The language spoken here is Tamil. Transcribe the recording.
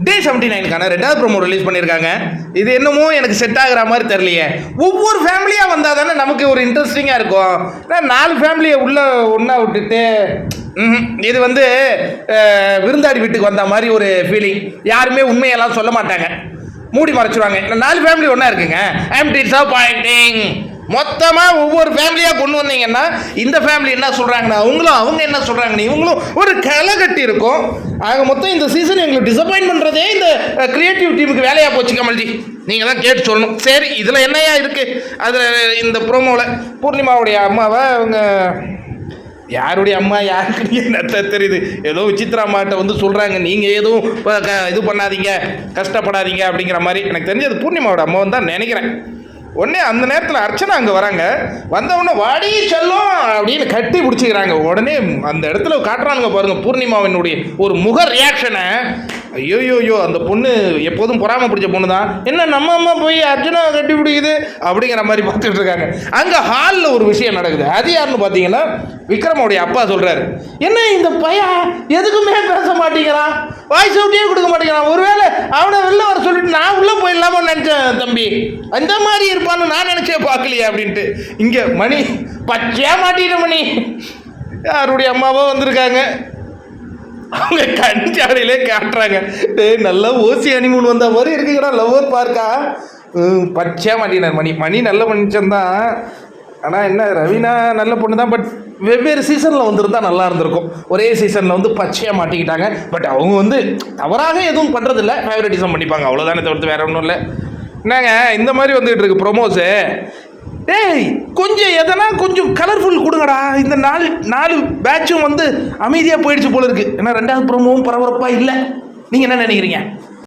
டே 79க்கான 2வது ப்ரோமோ ரிலீஸ் பண்ணியிருக்காங்க. இது என்னமோ எனக்கு செட் ஆகிற மாதிரி தெரியலையே. ஒவ்வொரு ஃபேமிலியாக வந்தால் தானே நமக்கு ஒரு இன்ட்ரெஸ்டிங்காக இருக்கும். 4 ஃபேமிலியை உள்ளே ஒன்றா விட்டுட்டு இது வந்து விருந்தாடி வீட்டுக்கு வந்த மாதிரி ஒரு ஃபீலிங். யாருமே உண்மையெல்லாம் சொல்ல மாட்டாங்க, மூடி மறைச்சிருவாங்க. 4 ஃபேமிலி ஒன்றா இருக்குங்க. I'm disappointing. மொத்தமாக ஒவ்வொரு ஃபேமிலியாக கொண்டு வந்தீங்கன்னா இந்த ஃபேமிலி என்ன சொல்கிறாங்கண்ணா அவங்களும், அவங்க என்ன சொல்கிறாங்கன்னு இவங்களும் ஒரு களை கட்டி இருக்கும். ஆக மொத்தம் இந்த சீசன் எங்களுக்கு டிசப்பாயின்ட் பண்ணுறதே இந்த கிரியேட்டிவ் டீமுக்கு வேலையாக போச்சு. கமல்ஜி, நீங்கள் தான் கேட்டு சொல்லணும். சரி, இதில் என்னையா இருக்குது? அதில் இந்த ப்ரோமோவில் பூர்ணிமாவுடைய அம்மாவை அவங்க யாருடைய அம்மா யாருக்கு என்ன தெரியுது, ஏதோ விசித்ரா அம்மாட்ட வந்து சொல்கிறாங்க, நீங்கள் எதுவும் இது பண்ணாதீங்க, கஷ்டப்படாதீங்க அப்படிங்கிற மாதிரி. எனக்கு தெரிஞ்சு அது பூர்ணிமாவோட அம்மாவும் தான் நினைக்கிறேன். உடனே அந்த நேரத்தில் அர்ச்சனா அங்கே வராங்க. வந்தவுடனே வாடி செல்லும் அப்படின்னு கட்டி பிடிச்சிக்கிறாங்க. உடனே அந்த இடத்துல காட்டுறானுங்க பாருங்கள் பூர்ணிமாவினுடைய ஒரு முக ரியாக்ஷனை. ஐயோயோயோ, அந்த பொண்ணு எப்போதும் பொறாம பிடிச்ச பொண்ணு தான், என்ன நம்ம அம்மா போய் அர்ஜுனா கட்டி பிடிக்குது அப்படிங்கிற மாதிரி பார்த்துட்டு இருக்காங்க. அங்கே ஹாலில் ஒரு விஷயம் நடக்குது. அது யாருன்னு பார்த்தீங்கன்னா விக்ரமோடைய அப்பா சொல்கிறாரு, என்ன இந்த பையன் எதுக்குமே பேச மாட்டேங்கிறான், வாய்ஸ் அவுட்டே கொடுக்க மாட்டேங்கிறான், ஒருவேளை அவனை வெளில வர சொல்லிட்டு நான் உள்ளே போயிடலாமோ நினச்சேன் தம்பி, அந்த மாதிரி இருப்பான்னு நான் நினச்சே பார்க்கலையே அப்படின்ட்டு. இங்கே மணி பச்சையா மாட்டிட்ட மணி யாருடைய அம்மாவோ வந்திருக்காங்க. அவங்க கஞ்சாடியிலே காட்டுறாங்க, நல்லா ஓசி அனிமூன் வந்த மாதிரி இருக்குங்கடா, லவ்வர் பார்க்கா. பச்சையாக மாட்டினார் மணி. மணி நல்ல மனுஷன்தான், ஆனால் என்ன ரவீனா நல்ல பொண்ணு தான். பட் வெவ்வேறு சீசனில் வந்திருந்தால் நல்லா இருந்திருக்கும். ஒரே சீசனில் வந்து பச்சையாக மாட்டிக்கிட்டாங்க. பட் அவங்க வந்து தவறாக எதுவும் பண்ணுறதில்ல, ஃபேவரட்டிசம் பண்ணிப்பாங்க, அவ்வளோதானே தவிர்த்து வேறு ஒன்றும் இல்லை. என்னங்க இந்த மாதிரி வந்துகிட்டு இருக்கு ப்ரொமோஸு. டேய், கொஞ்சம் எதனா கொஞ்சம் கலர்ஃபுல் கொடுங்கடா. இந்த 4 பேட்சும் வந்து அமைதியாக போயிடுச்சு போல இருக்குது. ஏன்னா 2வது ப்ரோமோவும் பரபரப்பாக இல்லை. நீங்கள் என்ன நினைக்கிறீங்க?